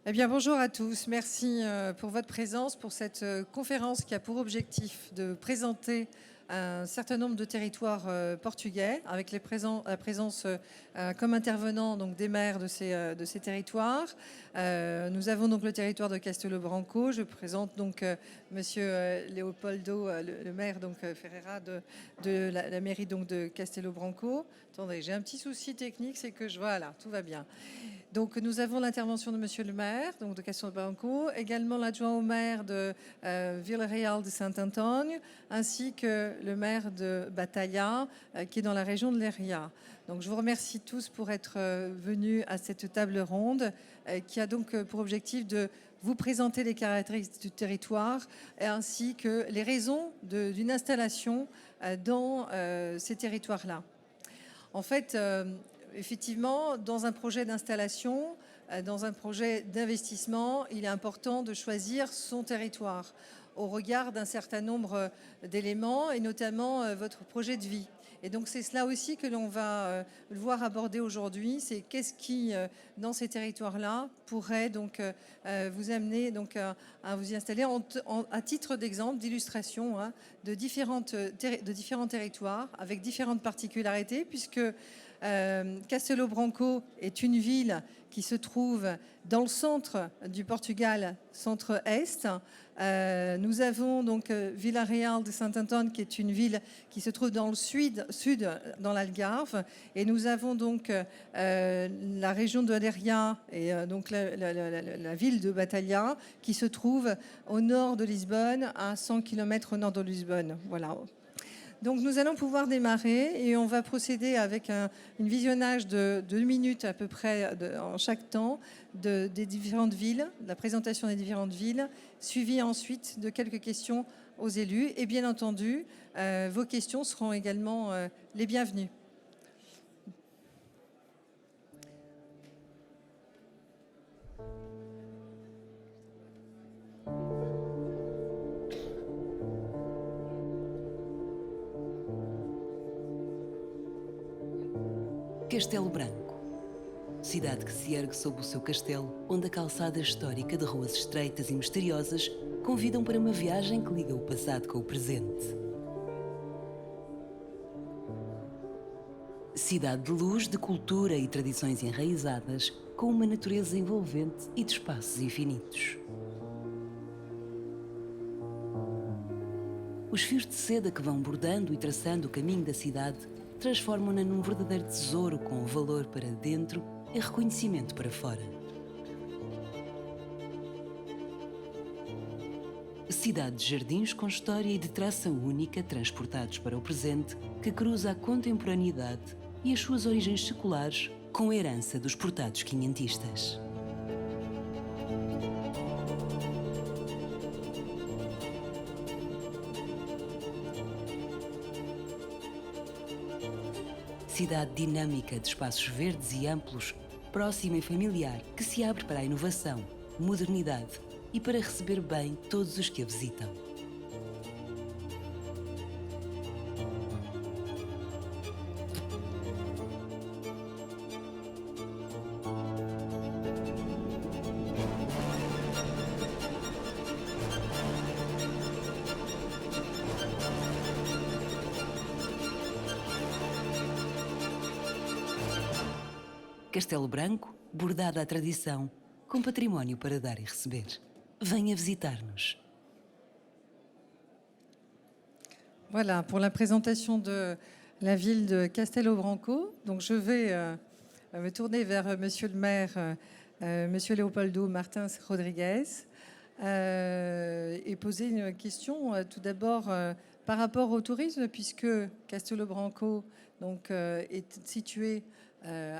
Eh bien, bonjour à tous. Merci pour votre présence pour cette conférence qui a pour objectif de présenter un certain nombre de territoires portugais avec la présence comme intervenants donc, des maires de ces territoires. Nous avons donc le territoire de Castelo Branco. Je présente donc Monsieur Leopoldo, le maire donc, Ferreira de la mairie donc, de Castelo Branco. Attendez, j'ai un petit souci technique, c'est que voilà, tout va bien. Donc nous avons l'intervention de Monsieur le maire, donc de Castelo Branco, également l'adjoint au maire de Vila Real de Saint-Antoine, ainsi que le maire de Batalha, qui est dans la région de Leiria. Donc je vous remercie tous pour être venus à cette table ronde, qui a donc pour objectif de vous présenter les caractéristiques du territoire, ainsi que les raisons d'une installation dans ces territoires-là. En fait, effectivement, dans un projet d'installation, dans un projet d'investissement, il est important de choisir son territoire au regard d'un certain nombre d'éléments et notamment votre projet de vie. Et donc c'est cela aussi que l'on va voir aborder aujourd'hui, c'est qu'est-ce qui, dans ces territoires-là, pourrait donc vous amener donc à vous y installer à titre d'exemple, d'illustration de différents territoires avec différentes particularités, puisque Castelo Branco est une ville qui se trouve dans le centre du Portugal, centre-est. Nous avons donc Vila Real de Saint-Antoine, qui est une ville qui se trouve dans le sud dans l'Algarve. Et nous avons donc la région de Leiria et donc la ville de Batalha, qui se trouve au nord de Lisbonne, à 100 km au nord de Lisbonne. Voilà. Donc nous allons pouvoir démarrer et on va procéder avec un visionnage de 2 minutes à peu près en chaque temps des différentes villes, la présentation des différentes villes, suivi ensuite de quelques questions aux élus. Et bien entendu, vos questions seront également les bienvenues. Castelo Branco. Cidade que se ergue sob o seu castelo, onde a calçada histórica de ruas estreitas e misteriosas convidam para uma viagem que liga o passado com o presente. Cidade de luz, de cultura e tradições enraizadas, com uma natureza envolvente e de espaços infinitos. Os fios de seda que vão bordando e traçando o caminho da cidade transformam-na num verdadeiro tesouro com valor para dentro e reconhecimento para fora. Cidade de jardins com história e de tração única transportados para o presente, que cruza a contemporaneidade e as suas origens seculares com a herança dos portados quinhentistas. Cidade dinâmica de espaços verdes e amplos, próxima e familiar, que se abre para a inovação, modernidade e para receber bem todos os que a visitam. Castelo Branco, bordada à tradição, com património para dar e receber. Venha visitar-nos. Voilà, pour la présentation de la ville de Castelo Branco. Donc je vais me tourner vers Monsieur le maire, Monsieur Leopoldo Martins Rodrigues, et poser une question tout d'abord par rapport au tourisme, puisque Castelo Branco donc, est situé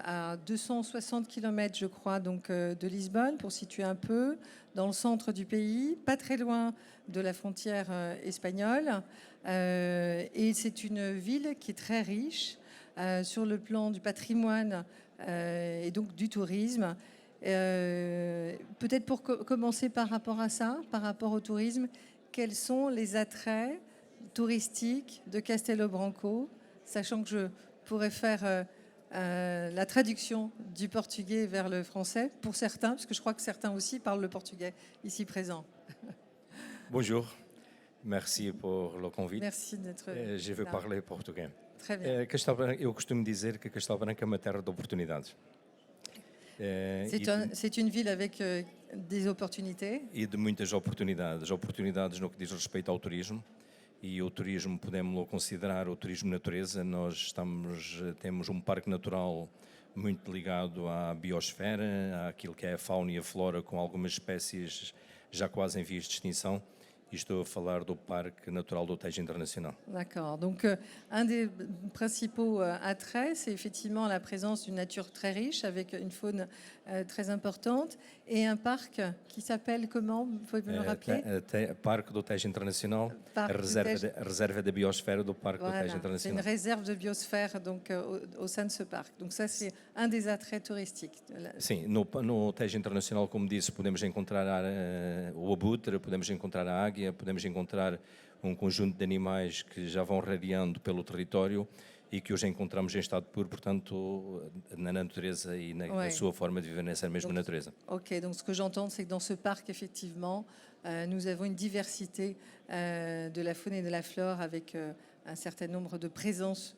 à 260 km, je crois, donc, de Lisbonne, pour situer un peu, dans le centre du pays, pas très loin de la frontière espagnole. Et c'est une ville qui est très riche sur le plan du patrimoine et donc du tourisme. Peut-être pour commencer par rapport à ça, par rapport au tourisme, quels sont les attraits touristiques de Castelo Branco, sachant que je pourrais faire la traduction du portugais vers le français, pour certains, parce que je crois que certains aussi parlent le portugais ici présents. Bonjour, merci pour le convite. Merci d'être Je vais là. parler português. Très bien. Castelo Branco, eu costumo dizer que Castelo Branco é uma terra de oportunidades. C'est une ville avec des opportunités E de muitas oportunidades. Oportunidades no que diz respeito ao turismo. E o turismo podemos considerar o turismo natureza. Nós temos um parque natural muito ligado à biosfera, àquilo que é a fauna e a flora, com algumas espécies já quase em vias de extinção. E estou a falar do Parque Natural do Tejo Internacional. D'accord. Donc, un des principaux attraits, c'est effectivement la présence d'une nature très riche, avec une faune très importante, et un parc qui s'appelle comment? Vous pouvez me le rappeler? Parque do Tejo Internacional, Parque a do reserva da biosfera do Parque do Voilà, Tejo c'est une Internacional. réserve de biosphère donc, au sein de ce parc. Donc ça, c'est un des attraits touristiques. Sim, no Tejo Internacional, como disse, podemos encontrar o abutre, podemos encontrar a águia, podemos encontrar um conjunto de animais que já vão radiando pelo território e que hoje encontramos em estado puro, portanto, na natureza e na sua forma de viver nessa mesma natureza. Ok, donc ce que j'entends, c'est que dans ce parc, effectivement, nous avons une diversité de la faune et de la flore avec un certain nombre de présences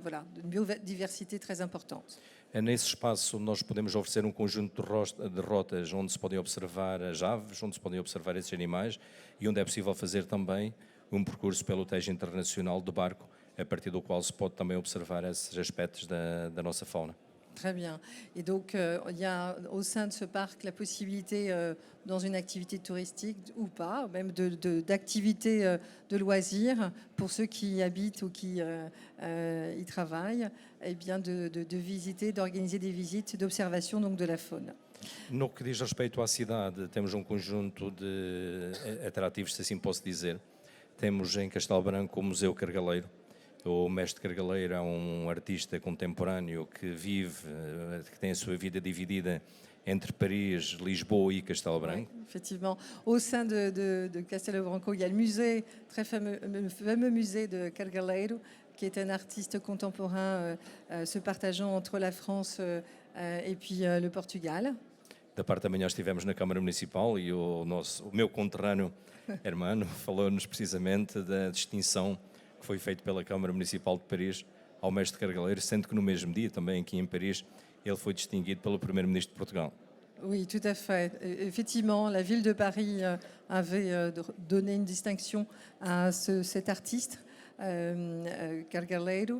voilà, d'une biodiversité très importante. É nesse espaço nós podemos oferecer um conjunto de rotas onde se podem observar as aves, onde se podem observar esses animais e onde é possível fazer também um percurso pelo Tejo Internacional de barco, a partir do qual se pode também observar esses aspectos da nossa fauna. Très bien. Et donc, il y a au sein de ce parc la possibilité, dans une activité touristique ou pas, même d'activités de loisirs, pour ceux qui y habitent ou qui y travaillent, eh bien de visiter, d'organiser des visites d'observation donc de la faune. No que diz respeito à cidade, temos um conjunto de atrativos, se assim posso dizer. Temos em Castelo Branco o Museu Cargaleiro. O mestre Cargaleiro é um artista contemporâneo que tem a sua vida dividida entre Paris, Lisboa e Castelo Branco. Oui, effectivement. Au sein de Castelo Branco, il y a le fameux musée de Cargaleiro, qui est un artiste contemporain se partageant entre la France et puis le Portugal. Da parte da manhã estivemos na Câmara Municipal e o meu conterrâneo Hermano falou-nos precisamente da distinção que foi feita pela Câmara Municipal de Paris ao mestre Cargaleiro, sendo que no mesmo dia, também aqui em Paris, ele foi distinguido pelo Primeiro-Ministro de Portugal. Oui, tout à fait. Effectivement, la ville de Paris avait donné une distinction à cet artiste, Cargaleiro.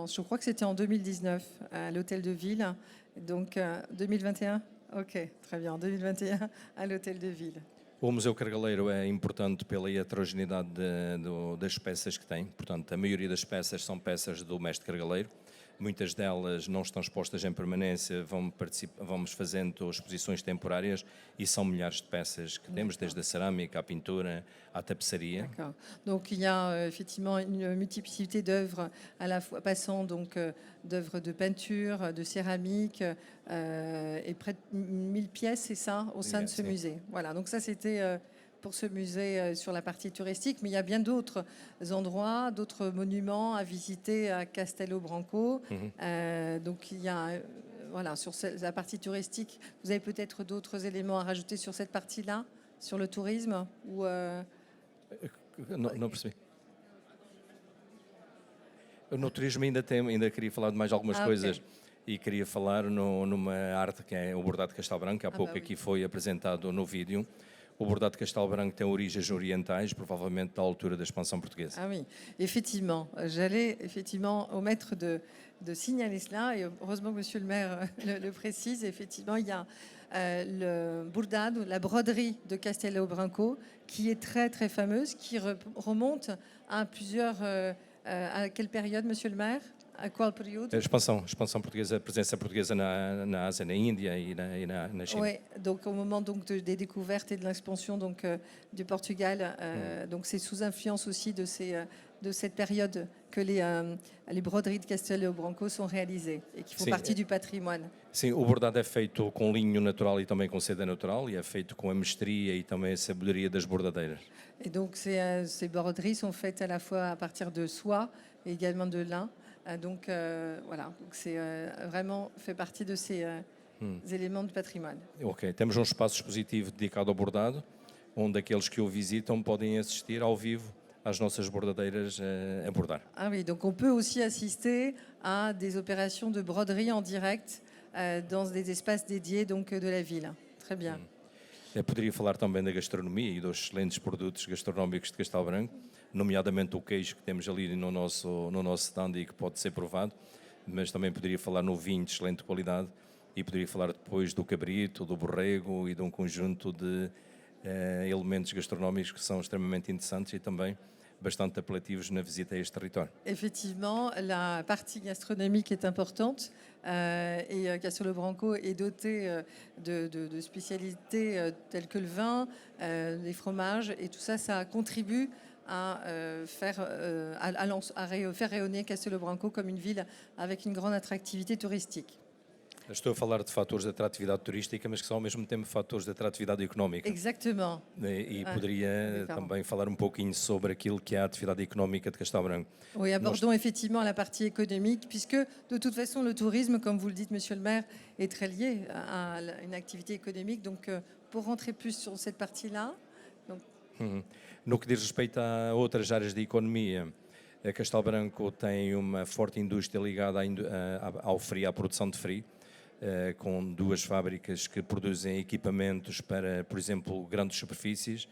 Je crois que c'était en 2019, à l'Hôtel de Ville. Donc, 2021? Ok, très bien. En 2021, à l'Hôtel de Ville. O Museu Cargaleiro é importante pela heterogeneidade das peças que tem. Portanto, a maioria das peças são peças do mestre Cargaleiro. Muitas delas não estão expostas em permanência, vamos fazendo exposições temporárias e são milhares de peças que temos, desde a cerâmica, à pintura, à tapeçaria. D'accord. Donc il y a effectivement une multiplicité d'œuvres, à la fois passant donc d'œuvres de peinture, de céramique et près de 1000 pièces, c'est ça, au sein de ce musée. Voilà, donc ça c'était pour ce musée sur la partie touristique, mais il y a bien d'autres endroits, d'autres monuments à visiter à Castelo Branco. Donc il y a, voilà, sur la partie touristique, vous avez peut-être d'autres éléments à rajouter sur cette partie-là, sur le tourisme ou Não percebi. No turismo ainda queria falar de mais algumas coisas. Ok. E queria falar numa arte que é o bordado de Castelo Branco, que há pouco oui. aqui foi apresentado no vídeo. O bordado de Castelo Branco tem origens orientais, provavelmente da altura da expansão portuguesa. Ah oui, effectivement. J'allais effectivement omettre de signaler cela, et heureusement que Monsieur le maire le précise. Effectivement, il y a le bordado, la broderie de Castelo Branco, qui est très très fameuse, qui remonte à plusieurs... à quelle période, Monsieur le maire? À quel período? A expansão portuguesa, a presença portuguesa na Ásia, na Índia e na China. Oui, donc au moment donc des découvertes et de l'expansion donc du Portugal, donc c'est sous influence aussi de cette période que les broderies de Castelo Branco sont réalisées et qui font partie du patrimoine. Sim, o bordado é feito com linho natural e também com seda natural e é feito com a mestria e também a sabedoria das bordadeiras. Et donc ces broderies sont faites à la fois à partir de soie et également de lin. Voilà, donc c'est vraiment fait partie de ces éléments de patrimoine. Ok, temos um espaço expositivo dedicado ao bordado, onde aqueles que o visitam podem assistir ao vivo às nossas bordadeiras a bordar. Ah oui, donc on peut aussi assister à des opérations de broderie en direct dans des espaces dédiés donc, de la ville. Très bien. Eu poderia falar também da gastronomia e dos excelentes produtos gastronómicos de Castelo Branco, nomeadamente o queijo que temos ali no nosso stand e que pode ser provado, mas também poderia falar no vinho de excelente qualidade e poderia falar depois do cabrito, do borrego e de um conjunto de elementos gastronómicos que são extremamente interessantes e também bastante apelativos na visita a este território. Effectivement, la partie gastronomique est importante et Castelo Branco est doté de spécialités telles que le vin, les fromages et tout ça, ça contribue à faire rayonner Castelo Branco comme une ville avec une grande attractivité touristique. Estou a falar de fatores de atratividade turística, mas que são ao mesmo tempo fatores de atratividade económica. Exactement. E poderia também falar um pouquinho sobre aquilo que é a atividade económica de Castelo Branco. Oui, abordons effectivement la partie économique, puisque de toute façon le tourisme, comme vous le dites, monsieur le maire, est très lié à une activité économique. Donc pour rentrer plus sur cette partie-là. No que diz respeito a outras áreas de economia, Castelo Branco tem uma forte indústria ligada ao frio, à produção de frio, com duas fábricas que produzem equipamentos para, por exemplo, grandes superfícies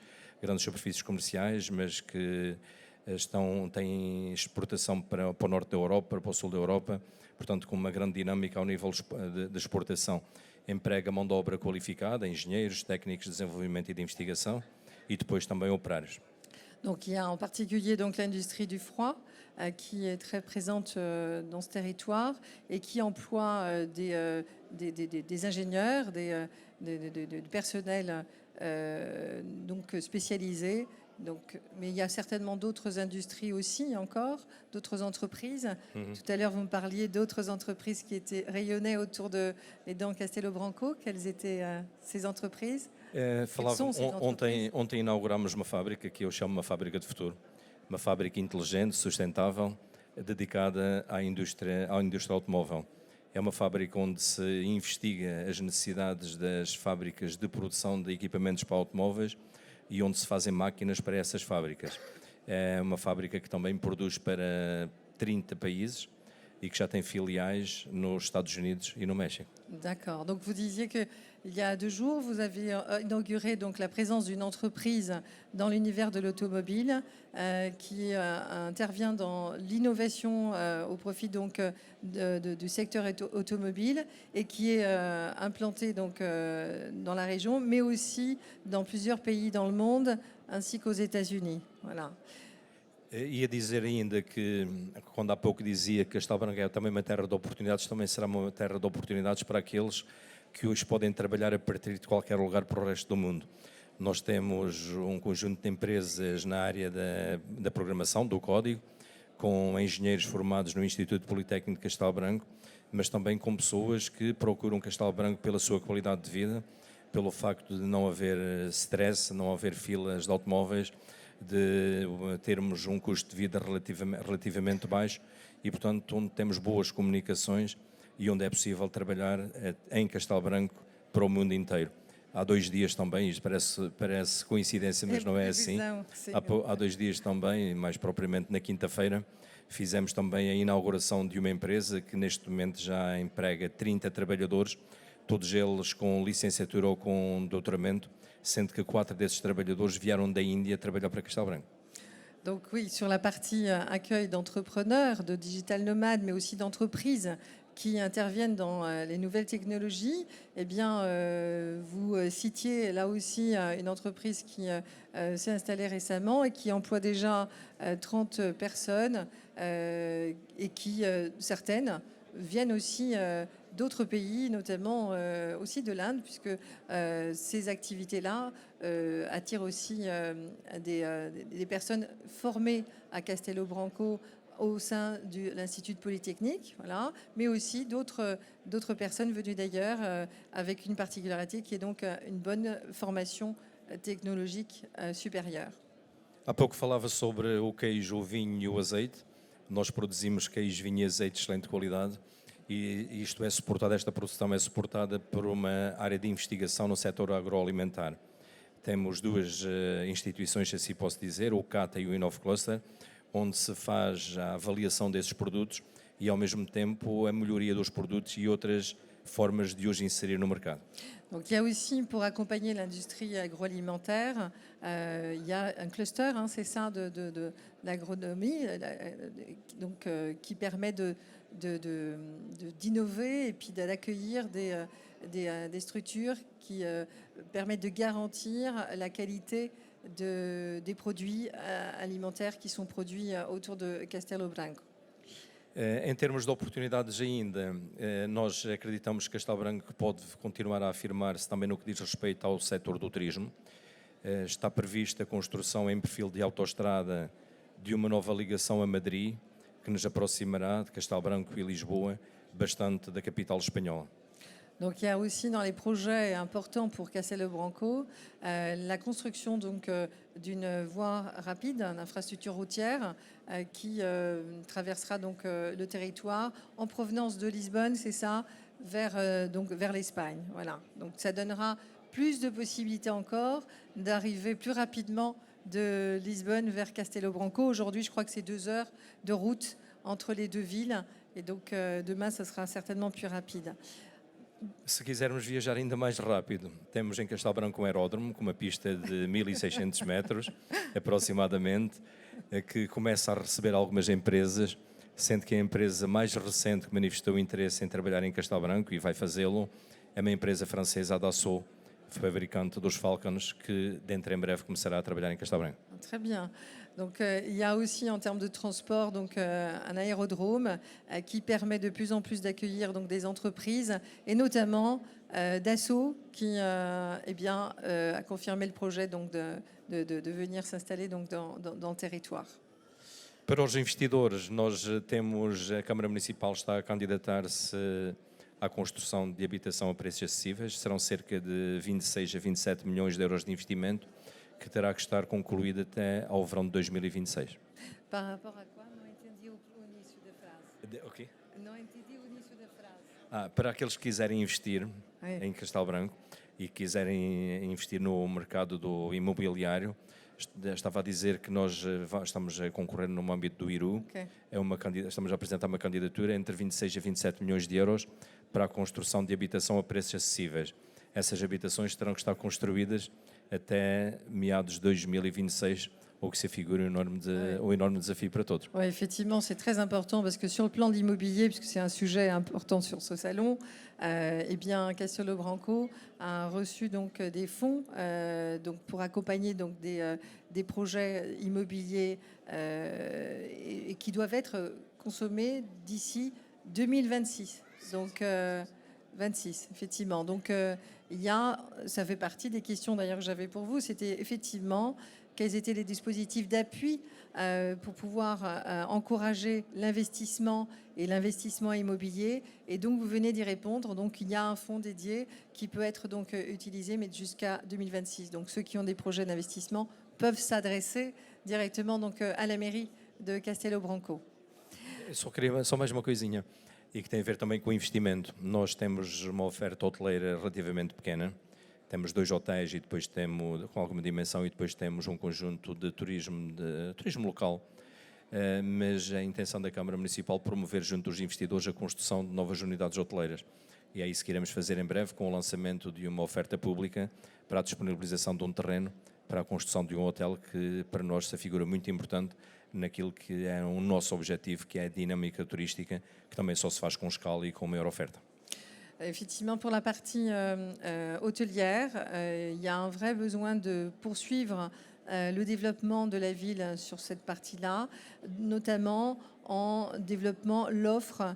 comerciais, mas que têm exportação para o norte da Europa, para o sul da Europa, portanto com uma grande dinâmica ao nível de exportação. Emprega mão de obra qualificada, engenheiros, técnicos de desenvolvimento e de investigação e depois também operários. Donc il y a en particulier donc l'industrie du froid qui est très présente dans ce territoire et qui emploie des ingénieurs, du personnel donc spécialisé. Donc, mais il y a certainement d'autres industries aussi encore, d'autres entreprises. Tout à l'heure, vous me parliez d'autres entreprises qui rayonnaient autour de les dents Castelo Branco. Quelles étaient ces entreprises? Ontem inaugurámos uma fábrica que eu chamo uma fábrica de futuro, uma fábrica inteligente, sustentável, dedicada à indústria automóvel. É uma fábrica onde se investiga as necessidades das fábricas de produção de equipamentos para automóveis e onde se fazem máquinas para essas fábricas. É uma fábrica que também produz para 30 países et qui a des filiales nos États-Unis et au Mexique. D'accord. Donc vous disiez qu'il y a 2 jours, vous avez inauguré donc la présence d'une entreprise dans l'univers de l'automobile qui intervient dans l'innovation au profit donc du secteur automobile et qui est implantée donc dans la région, mais aussi dans plusieurs pays dans le monde ainsi qu'aux États-Unis. Voilà. Ia dizer ainda que, quando há pouco dizia que Castelo Branco é também uma terra de oportunidades, também será uma terra de oportunidades para aqueles que hoje podem trabalhar a partir de qualquer lugar para o resto do mundo. Nós temos um conjunto de empresas na área da programação, do código, com engenheiros formados no Instituto Politécnico de Castelo Branco, mas também com pessoas que procuram Castelo Branco pela sua qualidade de vida, pelo facto de não haver stress, não haver filas de automóveis, de termos um custo de vida relativamente baixo e, portanto, onde temos boas comunicações e onde é possível trabalhar em Castelo Branco para o mundo inteiro. Há 2 dias também, isto parece coincidência, mas não é assim. Há 2 dias também, mais propriamente na quinta-feira, fizemos também a inauguração de uma empresa que neste momento já emprega 30 trabalhadores, todos eles com licenciatura ou com doutoramento, sendo que 4 desses trabalhadores vieram da Índia trabalhar para Castelo Branco. Donc oui, sur la partie accueil d'entrepreneurs, de digital nomades, mais aussi d'entreprises qui interviennent dans les nouvelles technologies, eh bien, vous citiez là aussi une entreprise qui s'est installée récemment et qui emploie déjà 30 personnes et qui, certaines, viennent aussi d'autres pays, notamment aussi de l'Inde, puisque ces activités-là attirent aussi des personnes formées à Castelo Branco au sein de l'Institut Polytechnique, voilà, mais aussi d'autres personnes venues d'ailleurs avec une particularité qui est donc une bonne formation technologique supérieure. Há pouco falava sobre o queijo, o vinho e o azeite. Nós produzimos queijo, vinho e azeite de excelente qualidade e esta produção é suportada por uma área de investigação no setor agroalimentar. Temos duas instituições, assim posso dizer, o CATA e o InnovCluster, onde se faz a avaliação desses produtos e, ao mesmo tempo, a melhoria dos produtos e outras formas de os insérer no mercado. Donc il y a aussi, pour accompagner l'industrie agroalimentaire, il y a un cluster, hein, c'est ça, de l'agronomie, donc, qui permet d'innover et puis d'accueillir des structures qui permettent de garantir la qualité des produits alimentaires qui sont produits autour de Castelo Branco. Em termos de oportunidades ainda, nós acreditamos que Castelo Branco pode continuar a afirmar-se também no que diz respeito ao setor do turismo. Está prevista a construção em perfil de autoestrada de uma nova ligação a Madrid, que nos aproximará de Castelo Branco e Lisboa, bastante da capital espanhola. Donc il y a aussi dans les projets importants pour Castelo Branco la construction donc d'une voie rapide, une infrastructure routière qui traversera donc le territoire en provenance de Lisbonne, c'est ça, vers l'Espagne. Voilà. Donc ça donnera plus de possibilités encore d'arriver plus rapidement de Lisbonne vers Castelo Branco. Aujourd'hui, je crois que c'est 2 heures de route entre les deux villes et donc demain, ça sera certainement plus rapide. Se quisermos viajar ainda mais rápido, temos em Castelo Branco um aeródromo com uma pista de 1.600 metros, aproximadamente, que começa a receber algumas empresas, sendo que a empresa mais recente que manifestou interesse em trabalhar em Castelo Branco, e vai fazê-lo, é uma empresa francesa, a Dassault, fabricante dos Falcons, que dentro em breve começará a trabalhar em Castelo Branco. Très bien. Donc, il y a aussi en termes de transport donc, un aérodrome qui permet de plus en plus d'accueillir donc, des entreprises et notamment Dassault qui a confirmé le projet donc, de venir s'installer donc, dans le territoire. Para os investidores, nós temos, a Câmara Municipal está a candidatar-se à construção de habitação a preços acessíveis. Serão cerca de 26 a 27 milhões de euros de investimento, que terá que estar concluída até ao verão de 2026. Par rapport à quoi? Não entendi o início da frase. Okay. Não entendi o início da frase. Para aqueles que quiserem investir em Castelo Branco e quiserem investir no mercado do imobiliário, estava a dizer que nós estamos a concorrer no âmbito do IRU. Okay. Estamos a apresentar uma candidatura entre 26 a 27 milhões de euros para a construção de habitação a preços acessíveis. Essas habitações terão que estar construídas até meados de 2026, o que se figure um enorme desafio para todos. Oui, effectivement, c'est très important parce que sur le plan de l'immobilier, puisque c'est un sujet important sur ce salon, eh bien, Castelo Branco a reçu donc des fonds donc pour accompagner donc des projets immobiliers et qui doivent être consommés d'ici 2026. Donc 26, effectivement. Donc ça fait partie des questions d'ailleurs que j'avais pour vous. C'était effectivement quels étaient les dispositifs d'appui pour pouvoir encourager l'investissement et l'investissement immobilier. Et donc, vous venez d'y répondre. Donc, il y a un fonds dédié qui peut être donc utilisé, mais jusqu'à 2026. Donc, ceux qui ont des projets d'investissement peuvent s'adresser directement donc, à la mairie de Castelo Branco. Só mais uma coisinha, e que tem a ver também com o investimento. Nós temos uma oferta hoteleira relativamente pequena. Temos 2 hotéis e depois temos, com alguma dimensão, e depois temos um conjunto de turismo local. Mas a intenção da Câmara Municipal promover junto dos investidores a construção de novas unidades hoteleiras. E é isso que iremos fazer em breve, com o lançamento de uma oferta pública para a disponibilização de um terreno para a construção de um hotel que para nós se figura muito importante naquilo que é o nosso objetivo, que é a dinâmica turística, que também só se faz com escala e com maior oferta. Effectivement, pour la partie hôtelière, il y a un vrai besoin de poursuivre le développement de la ville sur cette partie-là, notamment en développant l'offre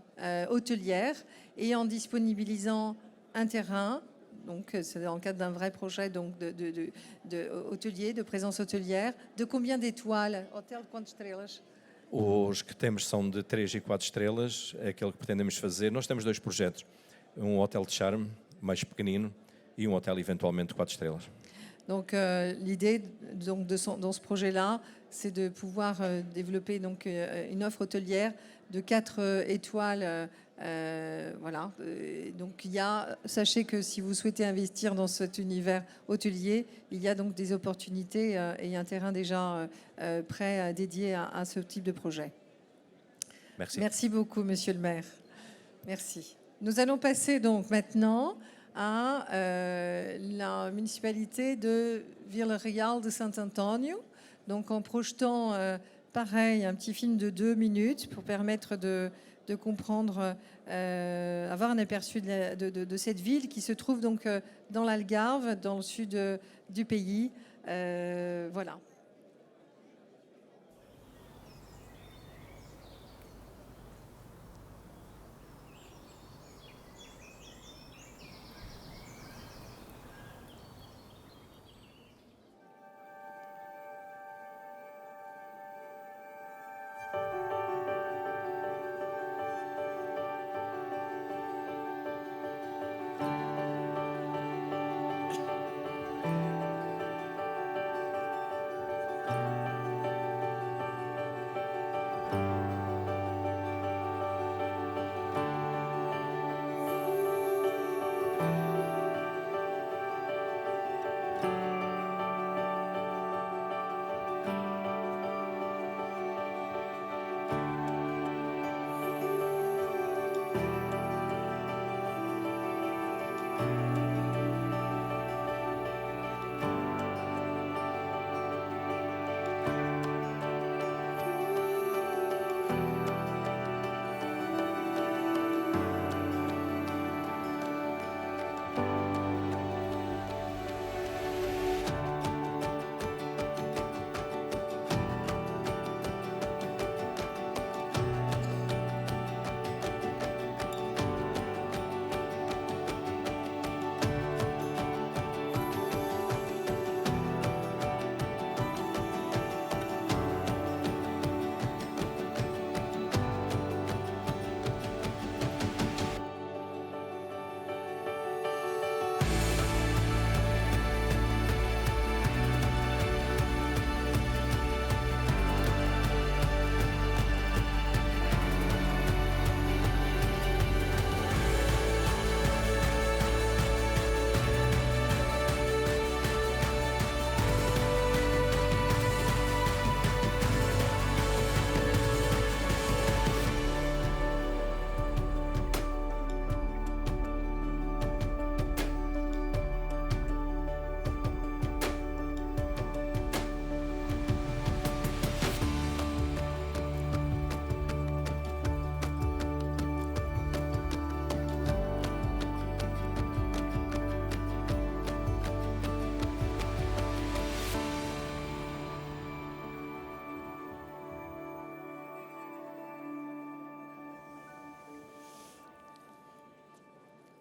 hôtelière et en disponibilisant un terrain. Donc, c'est dans le cadre d'un vrai projet donc de hôtelier, de présence hôtelière. De combien d'étoiles? Hotel de quantas estrelas? Os que temos são de 3 e 4 estrelas, é aquele que pretendemos fazer. Nós temos 2 projetos, um hotel de charme, mais pequenino, e um hotel eventualmente de 4 estrelas. Donc l'idée donc, dans ce projet-là, c'est de pouvoir développer donc une offre hôtelière de 4 étoiles. Voilà. Donc sachez que si vous souhaitez investir dans cet univers hôtelier, il y a donc des opportunités et un terrain déjà prêt dédié à ce type de projet. Merci. Merci beaucoup, Monsieur le maire. Merci. Nous allons passer donc maintenant à la municipalité de Vila-Real de Santo-António. Donc en projetant pareil un petit film de 2 minutes pour permettre de comprendre, avoir un aperçu de cette ville qui se trouve donc dans l'Algarve, dans le sud du pays. Voilà.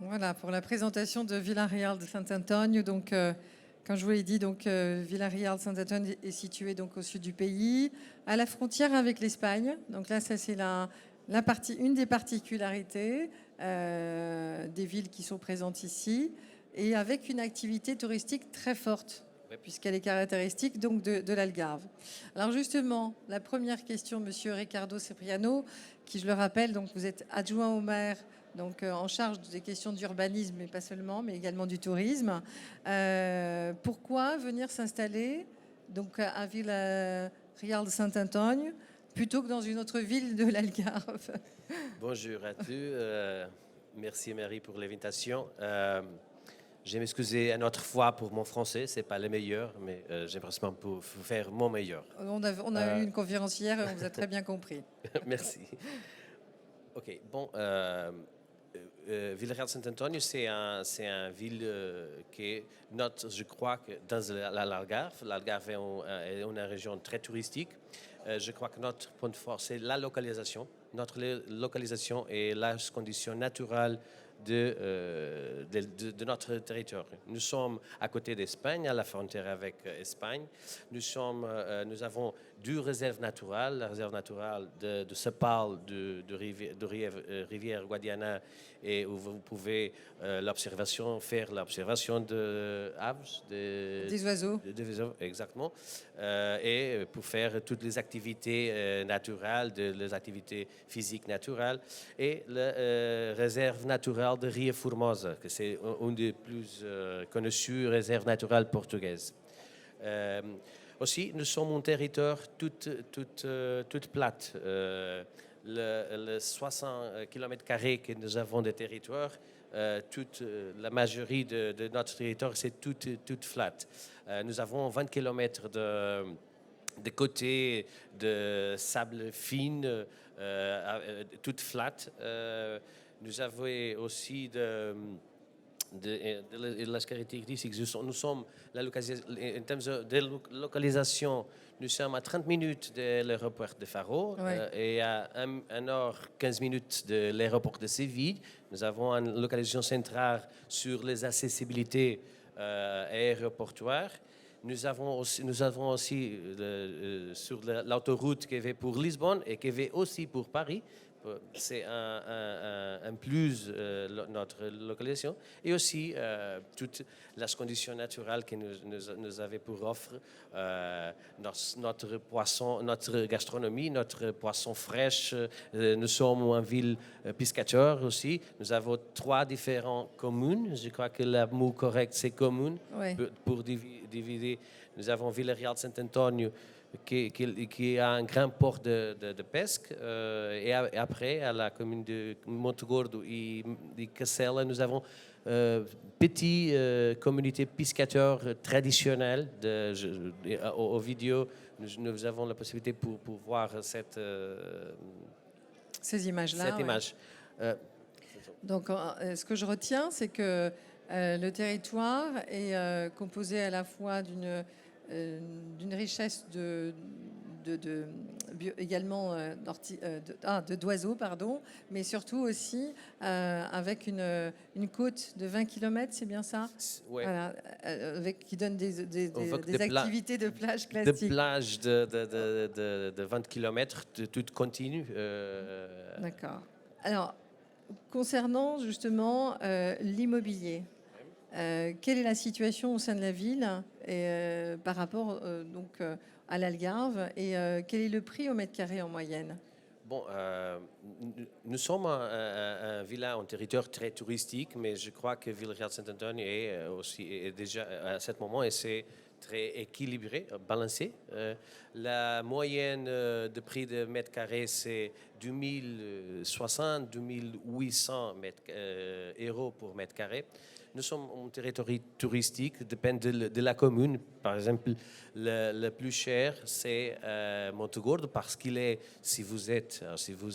Voilà pour la présentation de Vila-Real de Santo-António. Donc, comme je vous l'ai dit, donc Vila-Real de Santo-António est situé donc au sud du pays, à la frontière avec l'Espagne. Donc là, ça c'est une des particularités des villes qui sont présentes ici, et avec une activité touristique très forte, puisqu'elle est caractéristique donc de l'Algarve. Alors justement, la première question, Monsieur Ricardo Cipriano, qui je le rappelle, donc vous êtes adjoint au maire, donc en charge des questions d'urbanisme, mais pas seulement, mais également du tourisme. Pourquoi venir s'installer donc à Vila-Real de Santo-António plutôt que dans une autre ville de l'Algarve? Bonjour à tous. Merci Marie pour l'invitation. Je m'excuse une autre fois pour mon français, c'est pas le meilleur, mais j'aimerais pour faire mon meilleur. On a eu une conférence hier et on vous a très bien compris. Merci. Ok, bon, Vila-Real de Santo-António, c'est un ville qui note, je crois, que dans l'Algarve. L'Algarve est une région très touristique. Je crois que notre point fort, c'est la localisation. Notre localisation et la condition naturelle de notre territoire. Nous sommes à côté d'Espagne, à la frontière avec Espagne. Nous avons du réserve naturelle, la réserve naturelle de Sepal, rivière Guadiana, et où vous pouvez faire l'observation de aves, Des oiseaux. des oiseaux, exactement, et pour faire toutes les activités naturelles, les activités physiques naturelles, et la réserve naturelle de Ria Formosa, que c'est une des plus connues réserves naturelles portugaises. Aussi, nous sommes un territoire toute plate. Le 60 km² que nous avons de territoire, la majorité de notre territoire, c'est toute flat. Nous avons 20 km de côté de sable fine, toute flat. Nous avons aussi les caractéristiques. Nous sommes, en termes de localisation, nous sommes à 30 minutes de l'aéroport de Faro et à 1 heure 15 minutes de l'aéroport de Séville. Nous avons une localisation centrale sur les accessibilités aéroportuaires. Nous avons aussi sur l'autoroute qui va pour Lisbonne et qui va aussi pour Paris. C'est un plus notre localisation, et aussi toutes les conditions naturelles que nous avons pour offre, notre poisson, notre gastronomie, notre poisson fraîche. Nous sommes une ville piscateur aussi. Nous avons 3 différentes communes. Je crois que le mot correct c'est commune pour diviser. Nous avons Vila-Real de Santo-António, qui a un grand port de pesque, et après à la commune de Montegordo et de Cacela, nous avons petite communauté piscateur traditionnelle. Au vidéo, nous avons la possibilité pour voir ces images-là. Cette image. Donc, ce que je retiens, c'est que le territoire est composé à la fois d'une richesse également d'oiseaux, mais surtout aussi avec une côte de 20 km, c'est bien ça? Ouais. Voilà, qui donne des activités de plage classiques. De plage de 20 km, tout continue. D'accord. Alors, concernant justement l'immobilier, quelle est la situation au sein de la ville par rapport à l'Algarve, et quel est le prix au mètre carré en moyenne? Bon, nous sommes un village, un territoire très touristique, mais je crois que Vila-Real de Santo-António est déjà à ce moment c'est très équilibré, balancé. La moyenne de prix de mètre carré, c'est 2060, 2800 euros pour mètre carré. Nous sommes un territoire touristique, dépend de la commune. Par exemple, le plus cher, c'est Montegordo, parce qu'il est, si vous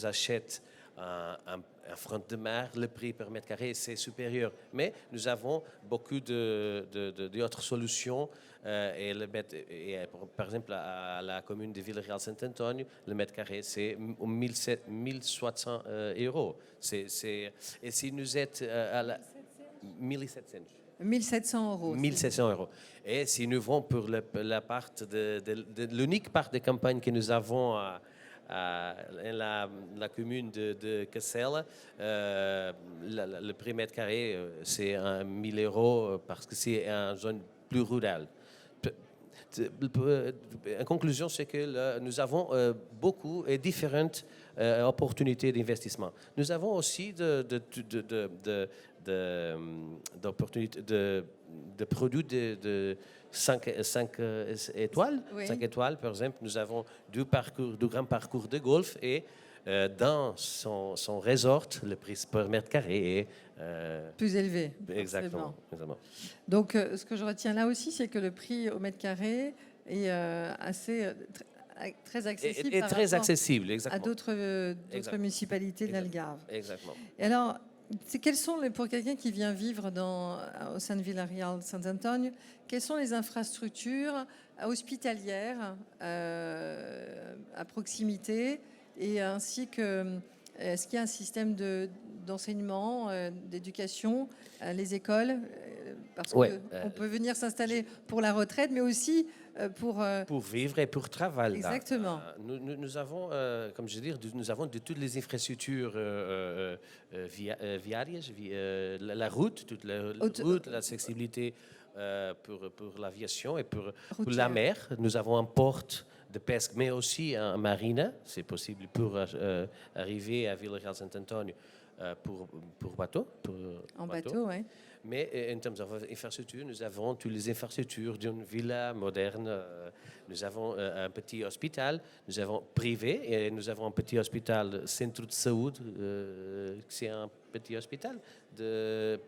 achetez un front de mer, le prix par mètre carré, c'est supérieur. Mais nous avons beaucoup d'autres solutions. Par exemple, à la commune de Vila-Real de Santo-António, le mètre carré, c'est 1700 euros. Et si nous êtes à la... 1700. 1700 euros. 1700 euros. Et si nous vont pour l'unique part de campagne que nous avons dans la commune de Cacela, le prix mètre carré, c'est 1000 euros, parce que c'est une zone plus rurale. En conclusion, c'est que nous avons beaucoup et différentes opportunités d'investissement. Nous avons aussi d'opportunités de produits de 5 étoiles. Oui. 5 étoiles, par exemple. Nous avons deux grands parcours de golf, et dans son resort, le prix par mètre carré est plus élevé. Exactement. Donc, ce que je retiens là aussi, c'est que le prix au mètre carré est très accessible, et très accessible, exactement, à d'autres municipalités de l'Algarve. Exactement. Et alors, pour quelqu'un qui vient vivre au sein de Vila-Real de Santo-António, quelles sont les infrastructures hospitalières à proximité, et ainsi que est-ce qu'il y a un système d'enseignement, d'éducation, les écoles, parce qu'on peut venir s'installer pour la retraite, mais aussi Pour vivre et pour travailler. Exactement. Nous avons, comme je dis, nous avons de toutes les infrastructures viarières, la route, toute la route, l'accessibilité pour l'aviation et pour la mer. Nous avons un port de pêche, mais aussi un marina. C'est possible pour arriver à Vila Real Sant António pour bateau. En bateau, oui. Mais en termes d'infrastructures, nous avons toutes les infrastructures d'une villa moderne. Nous avons un petit hôpital, nous avons privé, et nous avons un petit hôpital Centre de Saúde, c'est un petit hôpital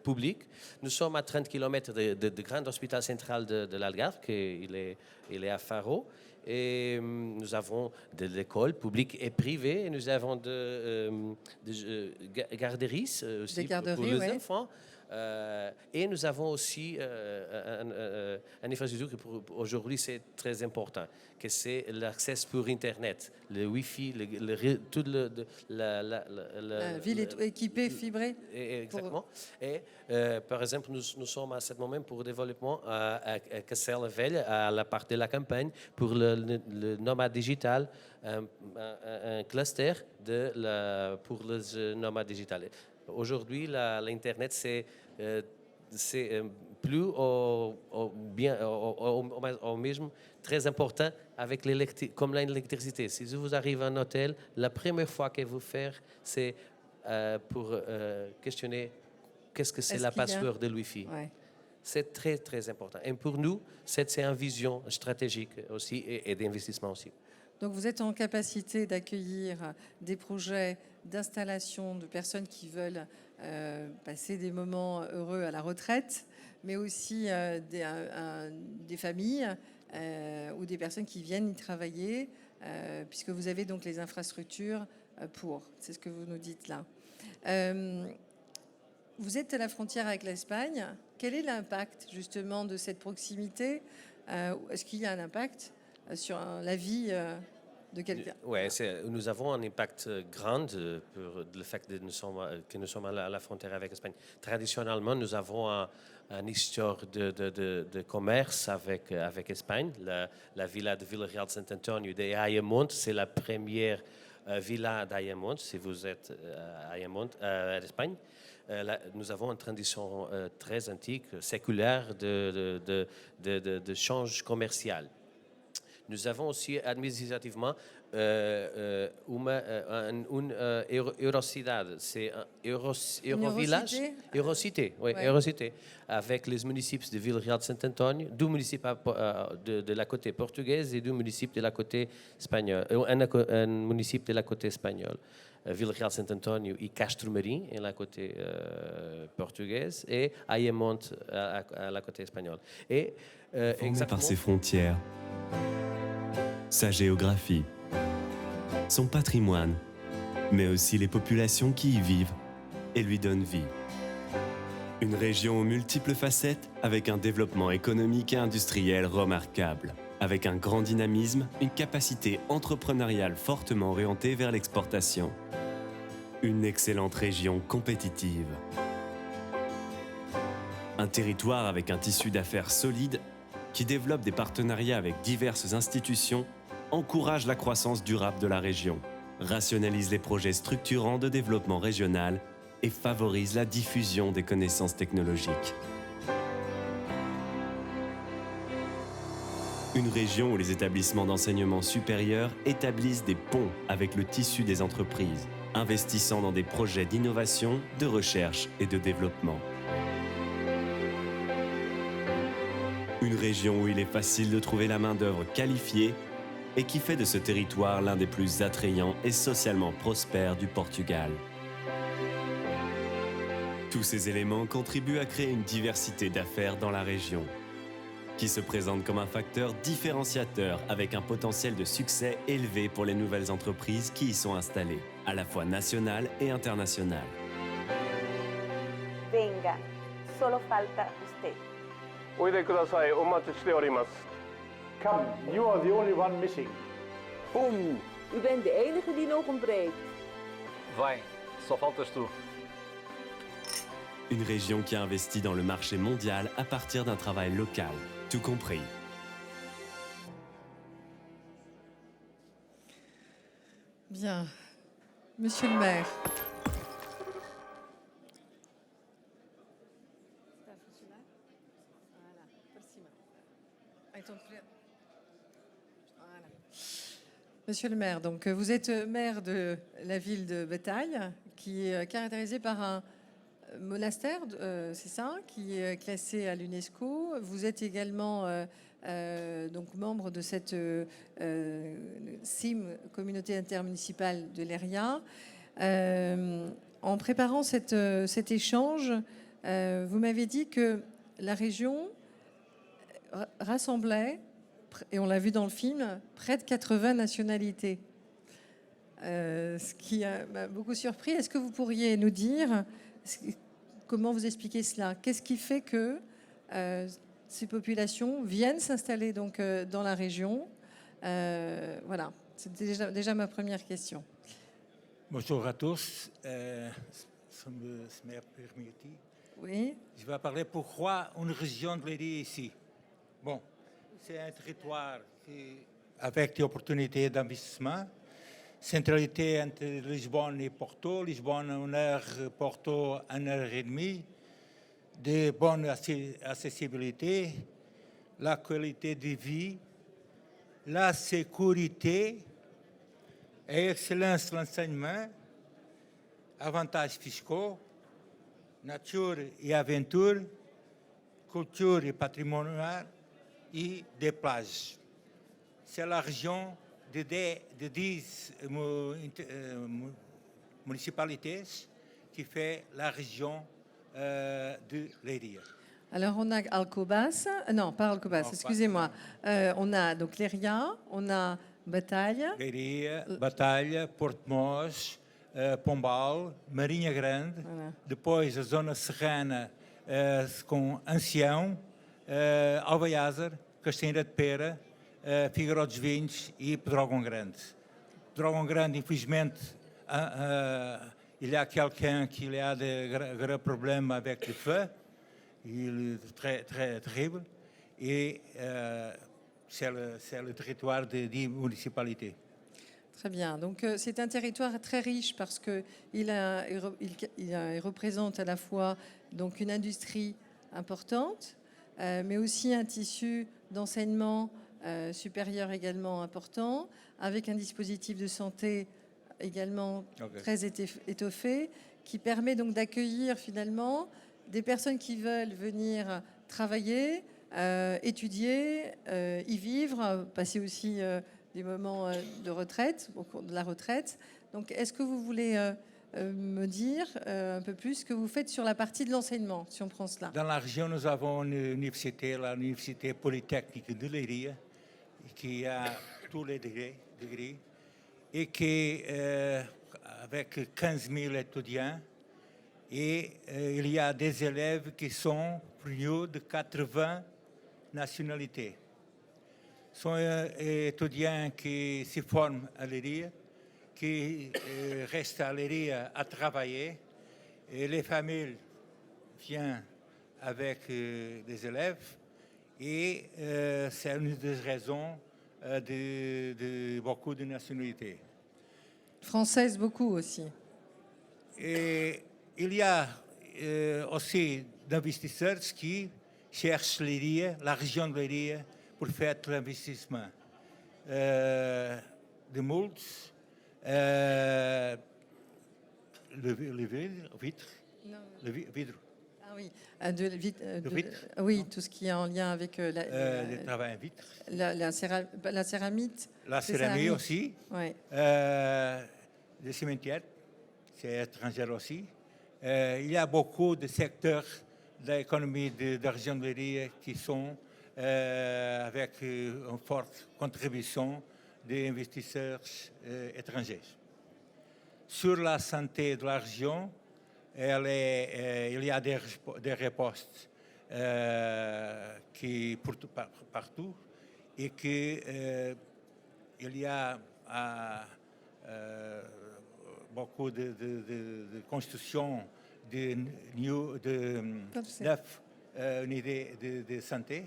public. Nous sommes à 30 km de grand hôpital central de l'Algarve, il est à Faro. Et nous avons de l'école publique et privée, et nous avons des garderies aussi pour les enfants. Et nous avons aussi une infrastructure qui aujourd'hui c'est très important, que c'est l'accès pour Internet, le Wi-Fi, toute la ville est équipée, fibrée. Exactement. Et par exemple, nous sommes à ce moment pour le développement à Castelo Velho, à la partie de la campagne, pour le nomade digital, un cluster pour les nomades digitales. Aujourd'hui, l'Internet, c'est plus au même très important avec comme l'électricité. Si vous arrivez à un hôtel, la première fois que vous faites, c'est pour questionner qu'est-ce que c'est la password de Wi-Fi. Ouais. C'est très, très important. Et pour nous, c'est une vision stratégique aussi et d'investissement aussi. Donc vous êtes en capacité d'accueillir des projets d'installation de personnes qui veulent passer des moments heureux à la retraite, mais aussi des familles ou des personnes qui viennent y travailler, puisque vous avez donc les infrastructures pour. C'est ce que vous nous dites là. Vous êtes à la frontière avec l'Espagne. Quel est l'impact justement de cette proximité? Est-ce qu'il y a un impact sur la vie de quelqu'un? Oui, nous avons un impact grand pour le fait que nous sommes à la frontière avec l'Espagne. Traditionnellement, nous avons une histoire de commerce avec l'Espagne. La villa de Vila Real Sant António de Ayamonte, c'est la première villa d'Ayamonte, si vous êtes à Ayamonte, à l'Espagne. Nous avons une tradition très antique, séculaire de change commercial. Nous avons aussi administrativement une Eurocidade, c'est un Eurovillage, Eurocité, oui, ouais. Eurocité, avec les municipes de Vila Real Sant António, deux municipes de la côté portugaise et deux municipes de la côté espagnole, un municipie de la côté espagnole. Vila Real Sant António et Castro Marim, à la côté portugaise, et Ayamonte à la côté espagnole. Et formé par ses frontières, sa géographie, son patrimoine, mais aussi les populations qui y vivent et lui donnent vie. Une région aux multiples facettes, avec un développement économique et industriel remarquable, avec un grand dynamisme, une capacité entrepreneuriale fortement orientée vers l'exportation. Une excellente région compétitive. Un territoire avec un tissu d'affaires solide qui développe des partenariats avec diverses institutions, encourage la croissance durable de la région, rationalise les projets structurants de développement régional et favorise la diffusion des connaissances technologiques. Une région où les établissements d'enseignement supérieur établissent des ponts avec le tissu des entreprises, investissant dans des projets d'innovation, de recherche et de développement. Une région où il est facile de trouver la main-d'œuvre qualifiée et qui fait de ce territoire l'un des plus attrayants et socialement prospères du Portugal. Tous ces éléments contribuent à créer une diversité d'affaires dans la région, qui se présente comme un facteur différenciateur avec un potentiel de succès élevé pour les nouvelles entreprises qui y sont installées, à la fois nationales et internationales. Venga, solo falta usted. Come, you are the only one missing. Boom! U bent de enige die nog ontbreekt. Vai, só faltas tu. Une région qui investit dans le marché mondial à partir d'un travail local, tout compris. Bien. Monsieur le maire. Monsieur le maire, donc vous êtes maire de la ville de Bétail, qui est caractérisée par un monastère, c'est ça, qui est classé à l'UNESCO. Vous êtes également donc membre de cette CIM, Communauté intermunicipale de l'Eria. En préparant cet échange, vous m'avez dit que la région rassemblait, et on l'a vu dans le film, près de 80 nationalités. Ce qui m'a beaucoup surpris. Est-ce que vous pourriez nous dire comment vous expliquez cela? Qu'est-ce qui fait que ces populations viennent s'installer donc dans la région? Voilà, c'est déjà ma première question. Bonjour à tous. Si me permettez, Oui. je vais parler pourquoi une région de l'Érie ici. Bon, c'est un territoire avec des opportunités d'investissement. Centralité entre Lisbonne et Porto. Lisbonne, 1 heure, Porto, 1 heure et demie. De bonne accessibilité, la qualité de vie, la sécurité, et excellence de l'enseignement, avantages fiscaux, nature et aventure, culture et patrimoine et des plages. C'est la région de 10 municipalités qui fait la région de l'Éria. Alors on a Alcobaça, non pas Alcobaça, excusez-moi. On a donc l'Eria, on a Bétail. Leiria, Batalha, Porto Mós, Pombal, Marinha Grande, Voilà. depois a zona serrana com Ancião, Alvaiázar, Castanheira de Pera, Figueiró dos Vinhos e Pedrógão Grande. Pedrógão Grande, infelizmente, il y a quelqu'un qui a des grands problèmes avec le feu, il est très, très terrible, et c'est le territoire de 10 municipalités. Très bien. Donc c'est un territoire très riche parce que il représente à la fois donc une industrie importante, mais aussi un tissu d'enseignement supérieur également important, avec un dispositif de santé également très étoffé, qui permet donc d'accueillir finalement des personnes qui veulent venir travailler, étudier, y vivre, passer aussi des moments de retraite, au cours de la retraite. Donc, est-ce que vous voulez me dire un peu plus ce que vous faites sur la partie de l'enseignement, si on prend cela? Dans la région, nous avons une université, l'Université Polytechnique de Leiria, qui a tous les degrés et qui, avec 15 000 étudiants, et il y a des élèves qui sont plus de 80 nationalités. Ce sont étudiants qui se forment à Leiria, qui restent à Leiria à travailler, et les familles viennent avec des élèves, et c'est une des raisons de beaucoup de nationalités. Française beaucoup aussi. Et il y a aussi d'investisseurs qui cherchent Leiria, la région de Leiria, pour faire l'investissement. De Moults, le vitre. Ah oui, oui, tout ce qui est en lien avec le travail en vitre. La céramique. La céramique aussi. Ouais. Les cimetières, c'est étranger aussi. Il y a beaucoup de secteurs de l'économie de la région de Leiria qui sont avec une forte contribution des investisseurs étrangers. Sur la santé de la région, il y a des réponses qui partout et qu'il y a beaucoup de construction de neuf unités de santé.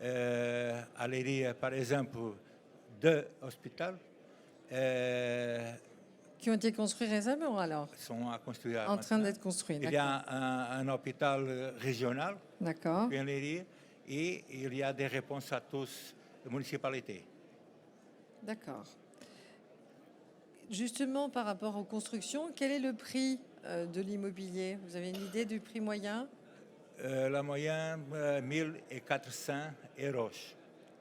À Leiria, par exemple, 2 hôpitaux, Qui ont été construits récemment alors, sont à construire en train maintenant. d'être construits. Il y a un hôpital régional, D'accord. bien le dire, et il y a des réponses à tous les municipalités. D'accord. Justement, par rapport aux constructions, quel est le prix de l'immobilier? Vous avez une idée du prix moyen? La moyenne, 1400 euros.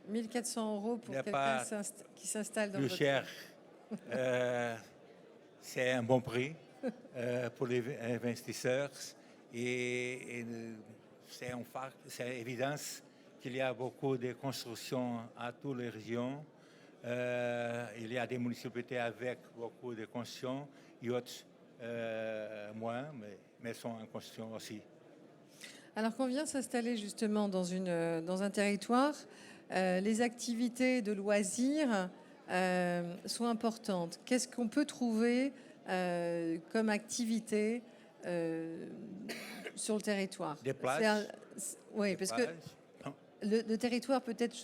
1400 euros pour Il n'y a quelqu'un pas qui s'installe dans Plus votre... cher, c'est un bon prix pour les investisseurs et c'est évident qu'il y a beaucoup de constructions à toutes les régions. Il y a des municipalités avec beaucoup de constructions et d'autres moins, mais sont en construction aussi. Alors qu'on vient s'installer justement dans un territoire, les activités de loisirs sont importantes. Qu'est-ce qu'on peut trouver comme activité sur le territoire? Des plages. Oui, parce que le territoire, peut-être,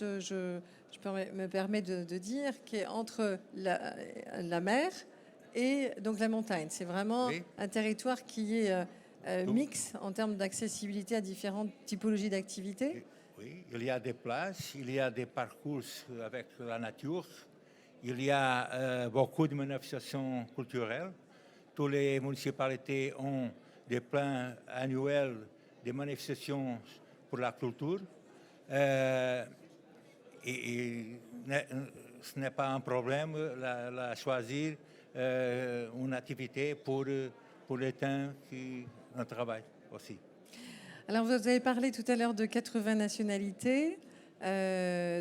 me permet de dire, qui est entre la mer et donc la montagne. C'est vraiment un territoire qui est mix en termes d'accessibilité à différentes typologies d'activités. Oui, il y a des plages, il y a des parcours avec la nature, il y a beaucoup de manifestations culturelles. Toutes les municipalités ont des plans annuels de manifestations pour la culture. Et ce n'est pas un problème de choisir une activité pour le temps qu'on travaille aussi. Alors, vous avez parlé tout à l'heure de 80 nationalités.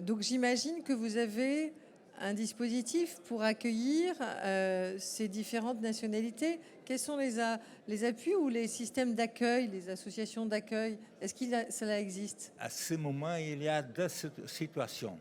Donc, j'imagine que vous avez un dispositif pour accueillir ces différentes nationalités. Quels sont les appuis ou les systèmes d'accueil, les associations d'accueil? Est-ce que cela existe? À ce moment, il y a deux situations.